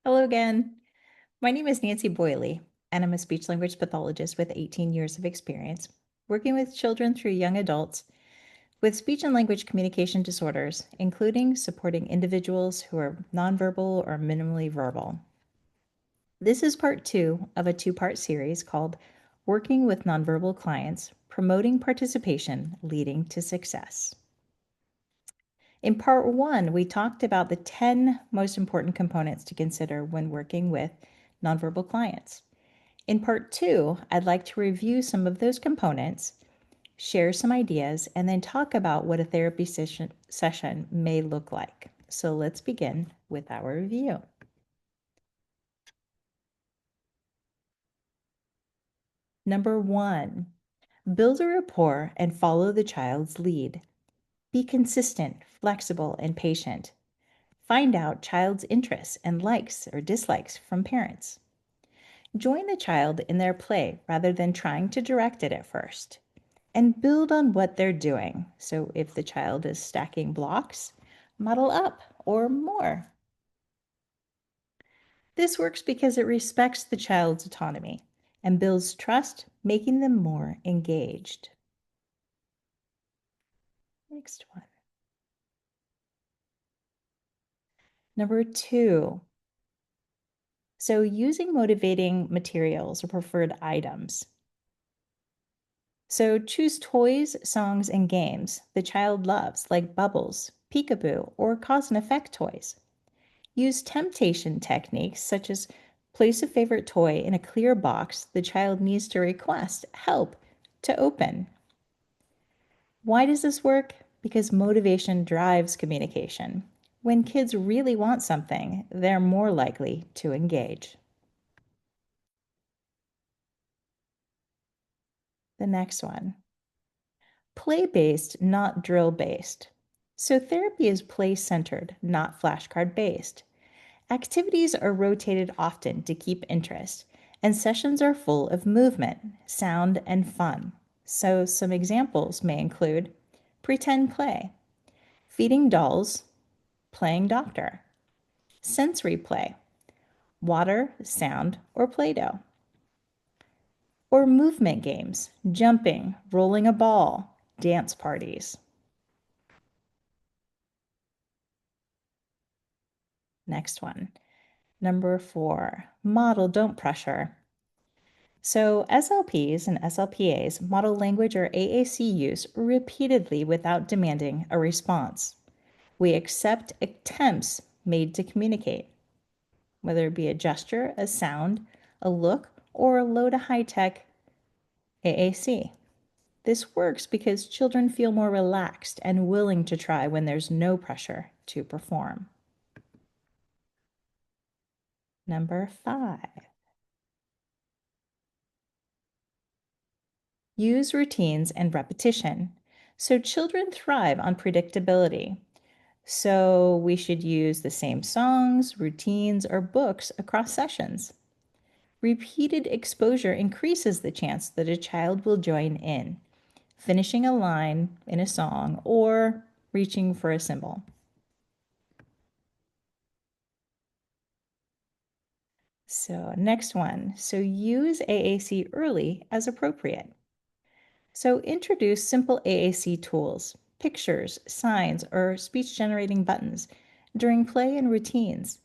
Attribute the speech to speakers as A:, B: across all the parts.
A: Hello again. My name is Nancy Boily, and I'm a speech language pathologist with 18 years of experience working with children through young adults with speech and language communication disorders, including supporting individuals who are nonverbal or minimally verbal. This is part 2 of a 2-part series called Working with Nonverbal Clients, Promoting Participation, Leading to Success. In part 1, we talked about the 10 most important components to consider when working with nonverbal clients. In part 2, I'd like to review some of those components, share some ideas, and then talk about what a therapy session may look like. So let's begin with our review. Number 1, build a rapport and follow the child's lead. Be consistent, flexible, and patient. Find out child's interests and likes or dislikes from parents. Join the child in their play rather than trying to direct it at first. And build on what they're doing. So if the child is stacking blocks, model up or more. This works because it respects the child's autonomy and builds trust, making them more engaged. Next one. Number 2. So using motivating materials or preferred items. So choose toys, songs, and games the child loves, like bubbles, peekaboo, or cause and effect toys. Use temptation techniques such as place a favorite toy in a clear box the child needs to request help to open. Why does this work? Because motivation drives communication. When kids really want something, they're more likely to engage. The next one. Play-based, not drill-based. So therapy is play-centered, not flashcard-based. Activities are rotated often to keep interest, and sessions are full of movement, sound, and fun. So some examples may include pretend play, feeding dolls, playing doctor, sensory play, water, sound, or Play-Doh, or movement games, jumping, rolling a ball, dance parties. Next one. Number 4, model, don't pressure. So SLPs and SLPAs model language or AAC use repeatedly without demanding a response. We accept attempts made to communicate, whether it be a gesture, a sound, a look, or a low to high tech AAC. This works because children feel more relaxed and willing to try when there's no pressure to perform. Number 5. Use routines and repetition. So children thrive on predictability. So we should use the same songs, routines, or books across sessions. Repeated exposure increases the chance that a child will join in, finishing a line in a song or reaching for a symbol. So next one. So use AAC early as appropriate. So introduce simple AAC tools, pictures, signs, or speech-generating buttons during play and routines.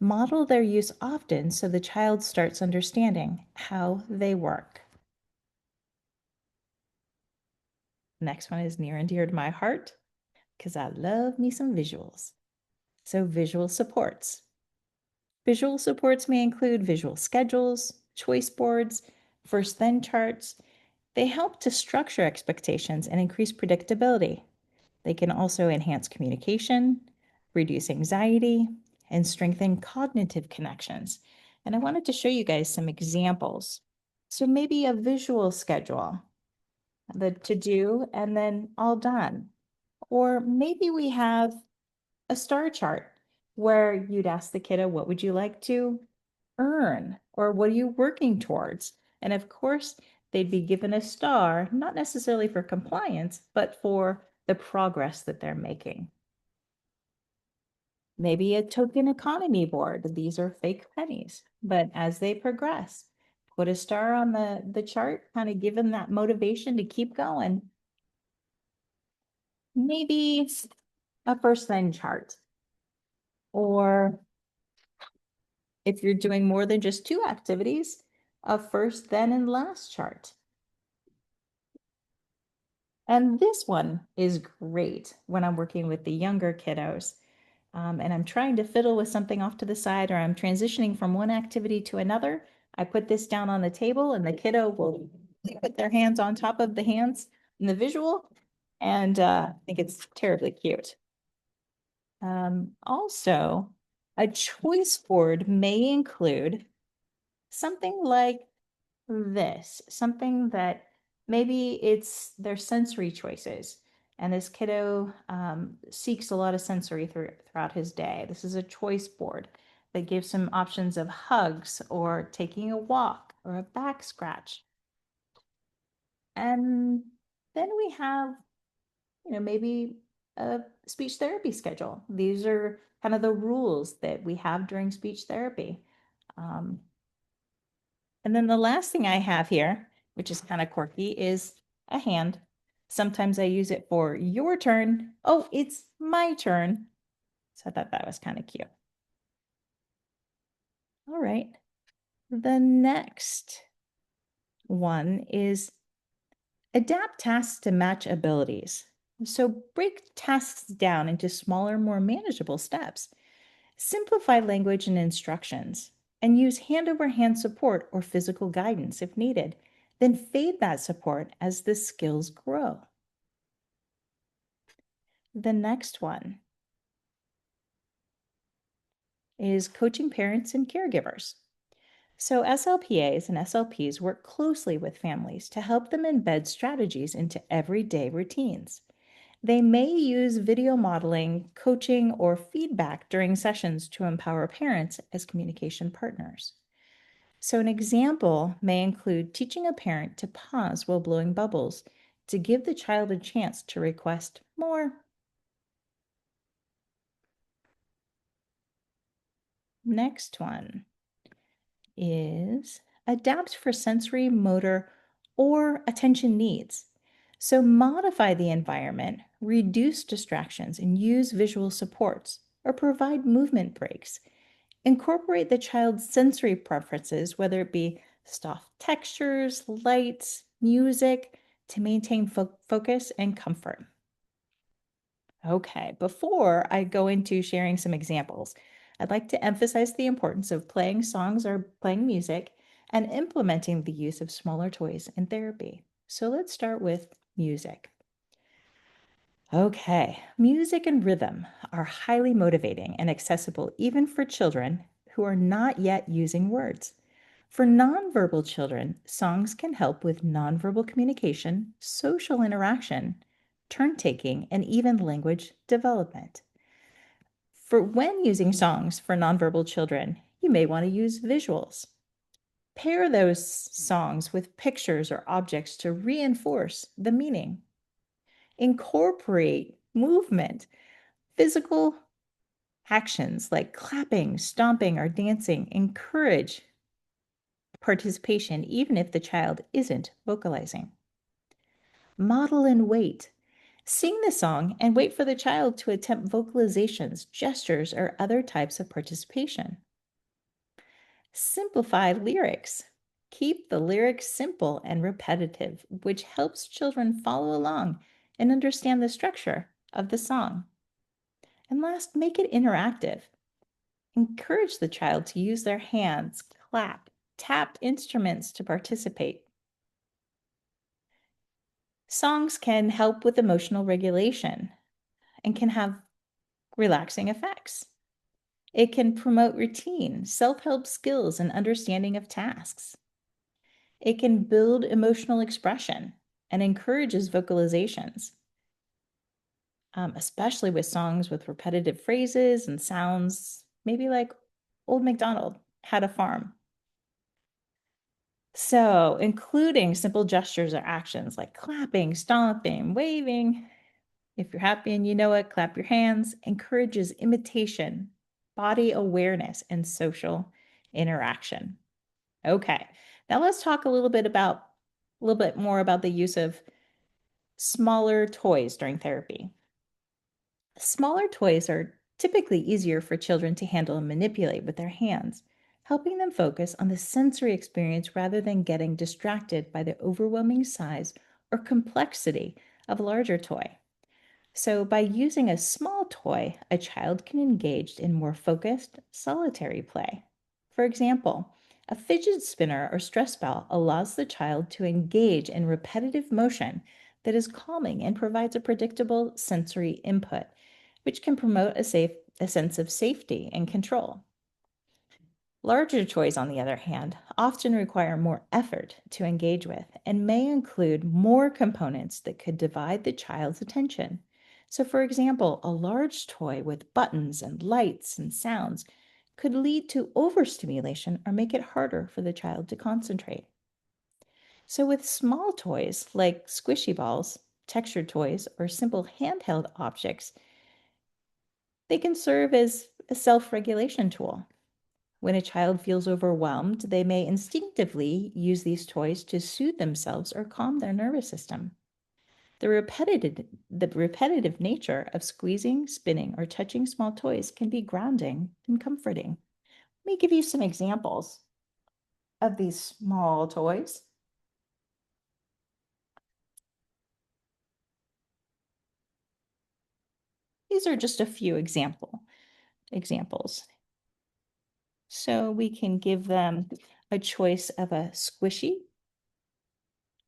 A: Model their use often so the child starts understanding how they work. Next one is near and dear to my heart because I love me some visuals. So visual supports. Visual supports may include visual schedules, choice boards, first then charts. They help to structure expectations and increase predictability. They can also enhance communication, reduce anxiety, and strengthen cognitive connections. And I wanted to show you guys some examples. So maybe a visual schedule, the to do and then all done. Or maybe we have a star chart where you'd ask the kiddo, what would you like to earn? Or what are you working towards? And of course, they'd be given a star, not necessarily for compliance, but for the progress that they're making. Maybe a token economy board. These are fake pennies, but as they progress, put a star on the chart, kind of give them that motivation to keep going. Maybe a first then chart. Or if you're doing more than just 2 activities, a first, then, and last chart. And this one is great when I'm working with the younger kiddos. And I'm trying to fiddle with something off to the side, or I'm transitioning from one activity to another. I put this down on the table and the kiddo will put their hands on top of the hands in the visual. And I think it's terribly cute. Also, a choice board may include something like this, something that maybe it's their sensory choices. And this kiddo seeks a lot of sensory throughout his day. This is a choice board that gives him options of hugs or taking a walk or a back scratch. And then we have, maybe a speech therapy schedule. These are kind of the rules that we have during speech therapy. And then the last thing I have here, which is kind of quirky, is a hand. Sometimes I use it for your turn. Oh, it's my turn. So I thought that was kind of cute. All right. The next one is adapt tasks to match abilities. So break tasks down into smaller, more manageable steps. Simplify language and instructions, and use hand-over-hand support or physical guidance if needed. Then fade that support as the skills grow. The next one is coaching parents and caregivers. So SLPAs and SLPs work closely with families to help them embed strategies into everyday routines. They may use video modeling, coaching, or feedback during sessions to empower parents as communication partners. So an example may include teaching a parent to pause while blowing bubbles to give the child a chance to request more. Next one is adapt for sensory, motor, or attention needs. So modify the environment, reduce distractions, and use visual supports, or provide movement breaks. Incorporate the child's sensory preferences, whether it be soft textures, lights, music, to maintain focus and comfort. Okay, before I go into sharing some examples, I'd like to emphasize the importance of playing songs or playing music and implementing the use of smaller toys in therapy. So let's start with music. Okay, music and rhythm are highly motivating and accessible even for children who are not yet using words. For nonverbal children, songs can help with nonverbal communication, social interaction, turn taking, and even language development. For when using songs for nonverbal children, you may want to use visuals. Pair those songs with pictures or objects to reinforce the meaning. Incorporate movement, physical actions like clapping, stomping, or dancing. Encourage participation even if the child isn't vocalizing. Model and wait. Sing the song and wait for the child to attempt vocalizations, gestures, or other types of participation. Simplify lyrics. Keep the lyrics simple and repetitive, which helps children follow along and understand the structure of the song. And last, make it interactive. Encourage the child to use their hands, clap, tap instruments to participate. Songs can help with emotional regulation and can have relaxing effects. It can promote routine, self-help skills, and understanding of tasks. It can build emotional expression and encourages vocalizations, especially with songs with repetitive phrases and sounds, maybe like Old MacDonald had a farm. So, including simple gestures or actions like clapping, stomping, waving. If you're happy and you know it, clap your hands, encourages imitation body awareness, and social interaction. Okay, now let's talk a little bit more about the use of smaller toys during therapy. Smaller toys are typically easier for children to handle and manipulate with their hands, helping them focus on the sensory experience rather than getting distracted by the overwhelming size or complexity of a larger toy. So, by using a small toy, a child can engage in more focused, solitary play. For example, a fidget spinner or stress ball allows the child to engage in repetitive motion that is calming and provides a predictable sensory input, which can promote a sense of safety and control. Larger toys, on the other hand, often require more effort to engage with and may include more components that could divide the child's attention. So, for example, a large toy with buttons and lights and sounds could lead to overstimulation or make it harder for the child to concentrate. So, with small toys like squishy balls, textured toys, or simple handheld objects, they can serve as a self regulation tool. When a child feels overwhelmed, they may instinctively use these toys to soothe themselves or calm their nervous system. The repetitive nature of squeezing, spinning, or touching small toys can be grounding and comforting. Let me give you some examples of these small toys. These are just a few examples. So we can give them a choice of a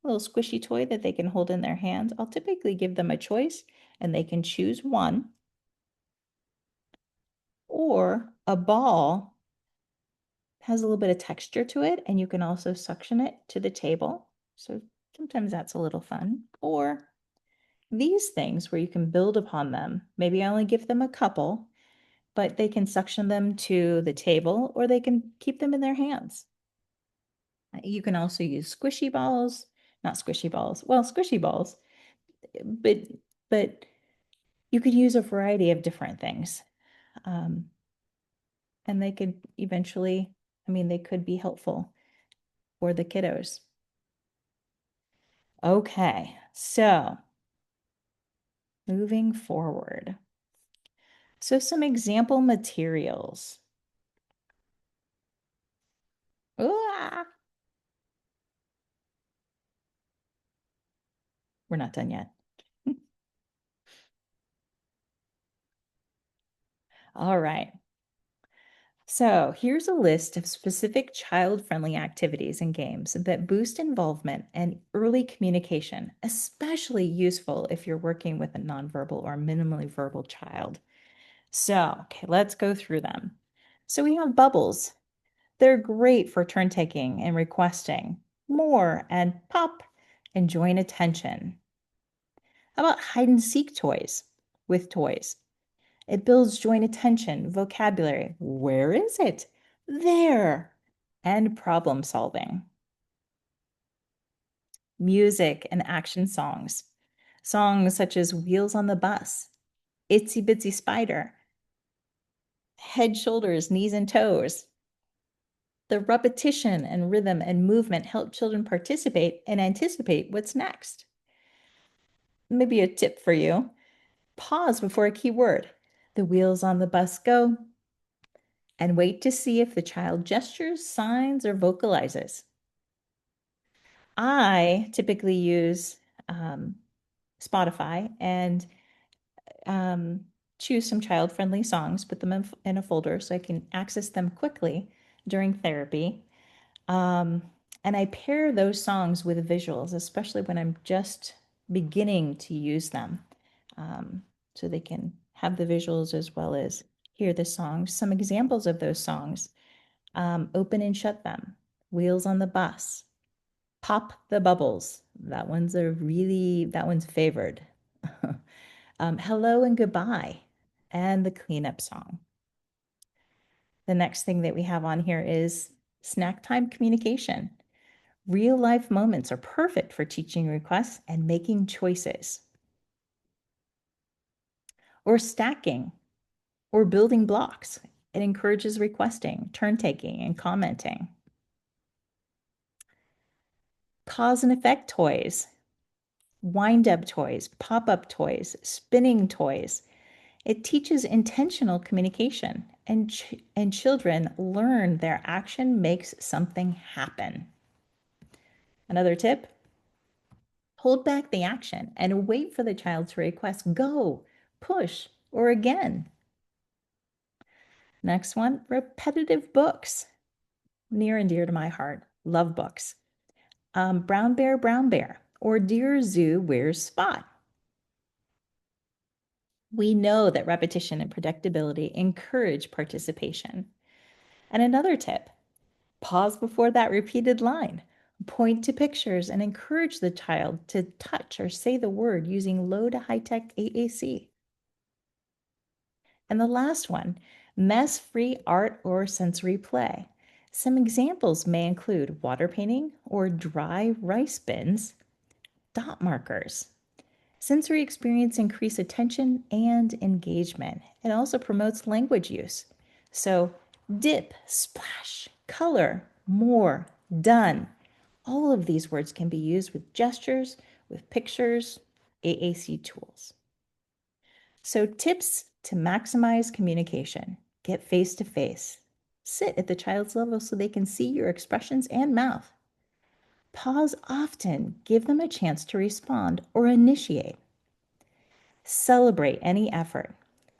A: little squishy toy that they can hold in their hands. I'll typically give them a choice and they can choose one, or a ball has a little bit of texture to it and you can also suction it to the table. So sometimes that's a little fun. Or these things where you can build upon them. Maybe I only give them a couple, but they can suction them to the table or they can keep them in their hands. You can also use squishy balls, not squishy balls, well, squishy balls, but but you could use a variety of different things. Um, and they could eventually, they could be helpful for the kiddos. Okay, so moving forward. So some example materials. Ah, we're not done yet. All right. So here's a list of specific child-friendly activities and games that boost involvement and early communication, especially useful if you're working with a nonverbal or minimally verbal child. So, okay, let's go through them. So we have bubbles. They're great for turn taking and requesting more and pop and joint attention. How about hide and seek toys with toys? It builds joint attention, vocabulary. Where is it? There. And problem solving. Music and action songs. Songs such as Wheels on the Bus, Itsy Bitsy Spider, Head, Shoulders, Knees, and Toes. The repetition and rhythm and movement help children participate and anticipate what's next. Maybe a tip for you. Pause before a key word. The wheels on the bus go. And wait to see if the child gestures, signs, or vocalizes. I typically use Spotify and choose some child-friendly songs, put them in a folder so I can access them quickly during therapy. And I pair those songs with visuals, especially when I'm just beginning to use them, so they can have the visuals as well as hear the songs. Some examples of those songs: Open and Shut Them, Wheels on the Bus, Pop the Bubbles. That one's favored. Hello and Goodbye, and the Cleanup Song. The next thing that we have on here is snack time communication. Real life moments are perfect for teaching requests and making choices. Or stacking or building blocks. It encourages requesting, turn taking, and commenting. Cause and effect toys, wind-up toys, pop-up toys, spinning toys. It teaches intentional communication, and children learn their action makes something happen. Another tip, hold back the action and wait for the child to request go, push, or again. Next one, repetitive books. Near and dear to my heart. Love books. Brown Bear, or Dear Zoo, Where's Spot? We know that repetition and predictability encourage participation. And another tip, pause before that repeated line. Point to pictures and encourage the child to touch or say the word using low to high-tech AAC. And the last one, mess-free art or sensory play. Some examples may include water painting or dry rice bins, dot markers. Sensory experience increase attention and engagement. It also promotes language use. So dip, splash, color, more, done. All of these words can be used with gestures, with pictures, AAC tools. So tips to maximize communication. Get face to face. Sit at the child's level so they can see your expressions and mouth. Pause often. Give them a chance to respond or initiate. Celebrate any effort.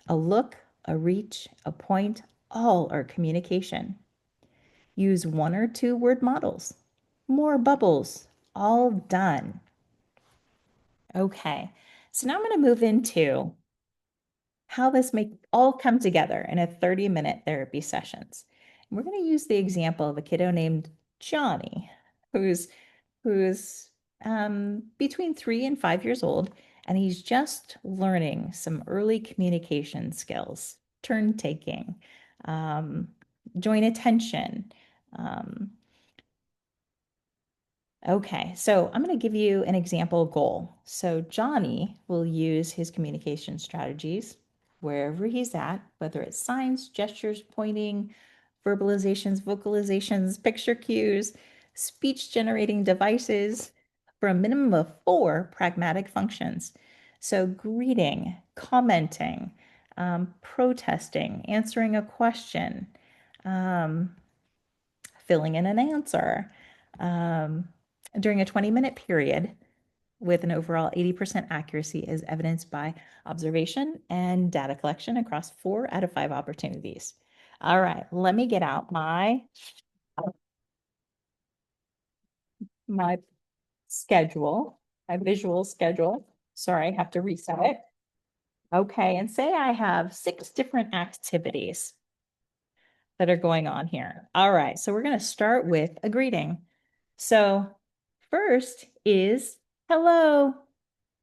A: A look, a reach, a point, all are communication. Use 1 or 2 word models. More bubbles, all done. Okay, so now I'm going to move into how this may all come together in a 30-minute therapy sessions. And we're going to use the example of a kiddo named Johnny, who's between 3 and 5 years old, and he's just learning some early communication skills, turn taking, joint attention. Okay, so I'm going to give you an example goal. So Johnny will use his communication strategies wherever he's at, whether it's signs, gestures, pointing, verbalizations, vocalizations, picture cues, speech generating devices, for a minimum of 4 pragmatic functions. So greeting, commenting, protesting, answering a question, filling in an answer, during a 20-minute period with an overall 80% accuracy is evidenced by observation and data collection across 4 out of 5 opportunities. All right, let me get out my schedule, my visual schedule. Sorry, I have to reset it. Okay, and say I have 6 different activities that are going on here. All right, so we're going to start with a greeting. So first is hello.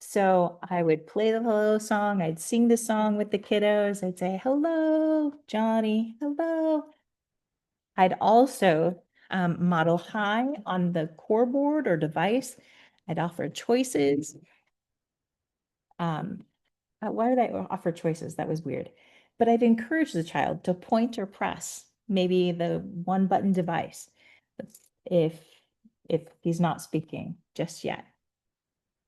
A: So I would play the hello song. I'd sing the song with the kiddos. I'd say, hello, Johnny, hello. I'd also model hi on the core board or device. I'd offer choices. Why would I offer choices? That was weird. But I'd encourage the child to point or press maybe the one button device if he's not speaking just yet.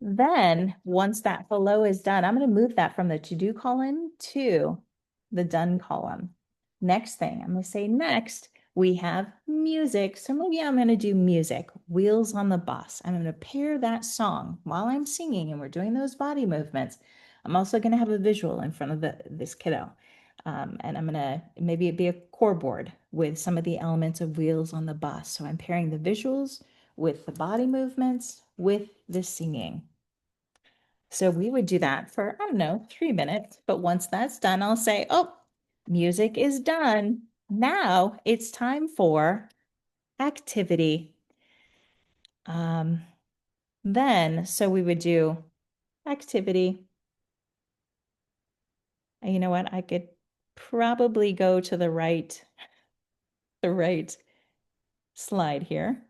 A: Then once that hello is done, I'm going to move that from the to-do column to the done column. Next thing, I'm going to say next, we have music. So maybe I'm going to do music, Wheels on the Bus. I'm going to pair that song while I'm singing and we're doing those body movements. I'm also going to have a visual in front of this kiddo. And I'm going to, maybe it be a core board with some of the elements of Wheels on the Bus. So I'm pairing the visuals with the body movements with the singing. So we would do that for, I don't know, 3 minutes. But once that's done, I'll say, oh, music is done. Now it's time for activity. So we would do activity. And you know what? I could probably go to the right slide here.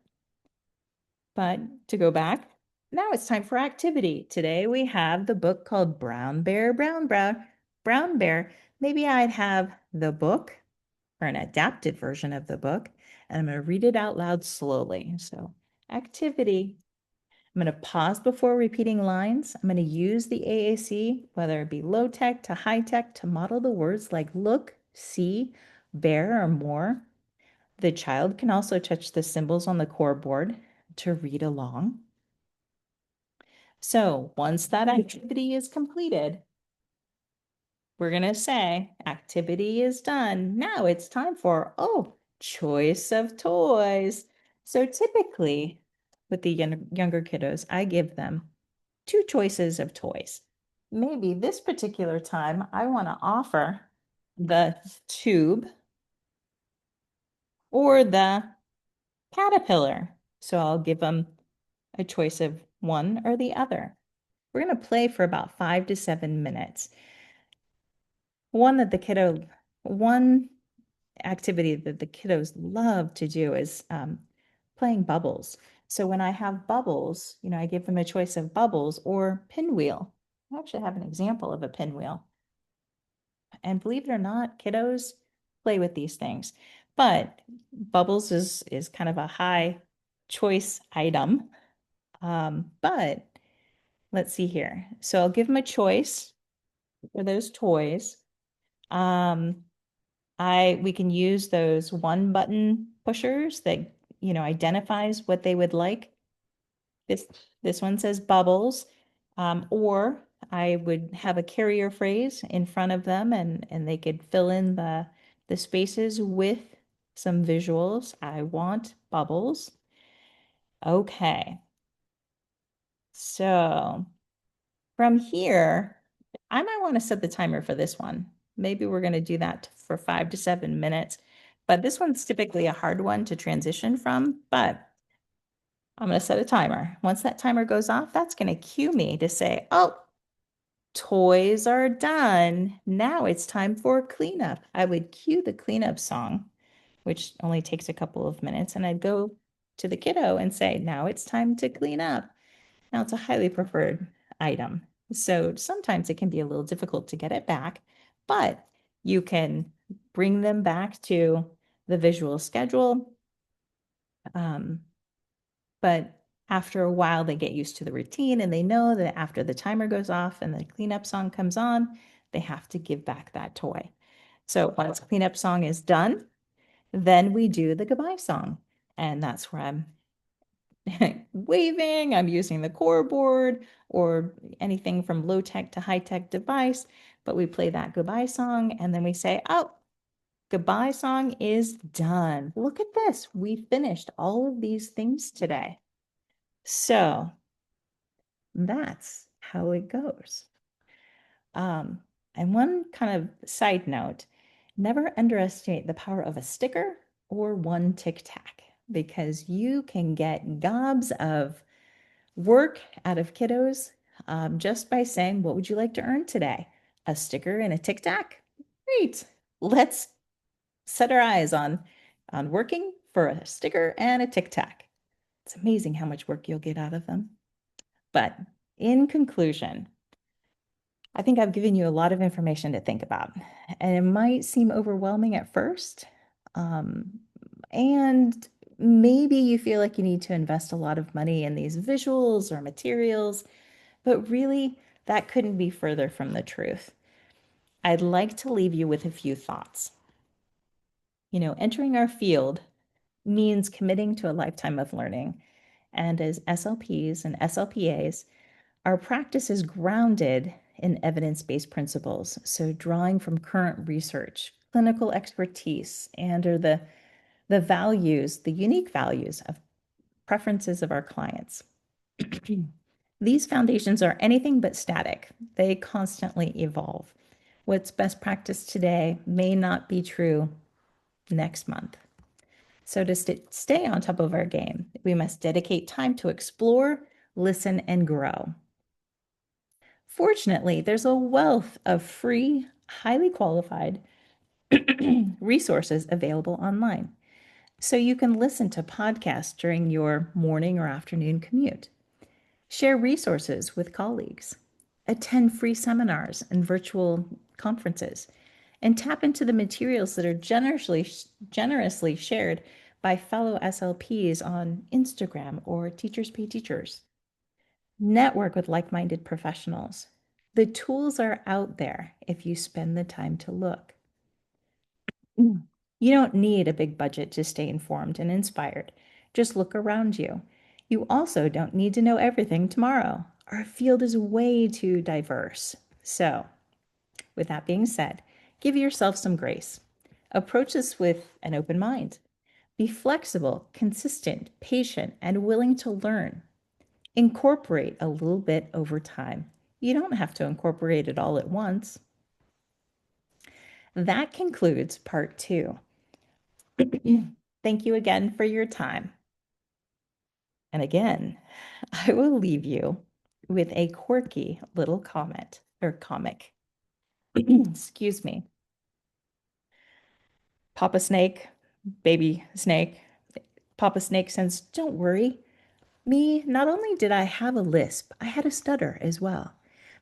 A: But to go back, now it's time for activity. Today we have the book called Brown Bear, Brown Bear. Maybe I'd have the book or an adapted version of the book, and I'm going to read it out loud slowly. So, activity. I'm going to pause before repeating lines. I'm going to use the AAC, whether it be low tech to high tech, to model the words like look, see, bear, or more. The child can also touch the symbols on the core board to read along. So once that activity is completed, we're going to say activity is done. Now it's time for, choice of toys. So typically with the younger kiddos, I give them 2 choices of toys. Maybe this particular time I want to offer the tube or the caterpillar. So I'll give them a choice of one or the other. We're going to play for about 5 to 7 minutes. One activity that the kiddos love to do is playing bubbles. So when I have bubbles, I give them a choice of bubbles or pinwheel. I actually have an example of a pinwheel. And believe it or not, kiddos play with these things. But bubbles is kind of a high choice item. But let's see here. So I'll give them a choice for those toys. We can use those one button pushers that, identifies what they would like. This one says bubbles. Or I would have a carrier phrase in front of them and they could fill in the spaces with some visuals. I want bubbles. Okay. So from here, I might want to set the timer for this one. Maybe we're going to do that for 5 to 7 minutes. But this one's typically a hard one to transition from, but I'm going to set a timer. Once that timer goes off, that's going to cue me to say, oh, toys are done. Now it's time for cleanup. I would cue the cleanup song, which only takes a couple of minutes, and I'd go to the kiddo and say, now it's time to clean up. Now it's a highly preferred item. So sometimes it can be a little difficult to get it back, but you can bring them back to the visual schedule. But after a while, they get used to the routine and they know that after the timer goes off and the cleanup song comes on, they have to give back that toy. So once cleanup song is done, then we do the goodbye song. And that's where I'm waving, I'm using the core board or anything from low tech to high tech device, but we play that goodbye song and then we say, oh, goodbye song is done. Look at this. We finished all of these things today. So that's how it goes. And one kind of side note, never underestimate the power of a sticker or one tic tac because you can get gobs of work out of kiddos just by saying, what would you like to earn today? A sticker and a tic tac? Great. Let's set our eyes on working for a sticker and a tic tac. It's amazing how much work you'll get out of them. But in conclusion, I think I've given you a lot of information to think about, and it might seem overwhelming at first. And maybe you feel like you need to invest a lot of money in these visuals or materials, but really, that couldn't be further from the truth. I'd like to leave you with a few thoughts. Entering our field means committing to a lifetime of learning. And as SLPs and SLPAs, our practice is grounded in evidence-based principles. So drawing from current research, clinical expertise, and or the values, the unique values of preferences of our clients. These foundations are anything but static. They constantly evolve. What's best practice today may not be true next month. So to stay on top of our game, we must dedicate time to explore, listen, and grow. Fortunately, there's a wealth of free, highly qualified resources available online. So you can listen to podcasts during your morning or afternoon commute, share resources with colleagues, attend free seminars and virtual conferences, and tap into the materials that are generously shared by fellow SLPs on Instagram or Teachers Pay Teachers. Network with like-minded professionals. The tools are out there if you spend the time to look. You don't need a big budget to stay informed and inspired. Just look around you. You also don't need to know everything tomorrow. Our field is way too diverse. So, with that being said, give yourself some grace. Approach this with an open mind. Be flexible, consistent, patient, and willing to learn. Incorporate a little bit over time. You don't have to incorporate it all at once. That concludes part 2. Thank you again for your time. And again, I will leave you with a quirky little comment or comic. Excuse me. Papa Snake, baby snake. Papa Snake says, "Don't worry. Me, not only did I have a lisp, I had a stutter as well.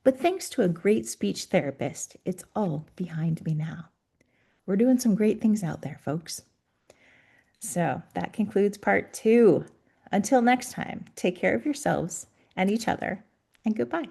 A: But thanks to a great speech therapist, it's all behind me now." We're doing some great things out there, folks. So that concludes part 2. Until next time, take care of yourselves and each other, and goodbye.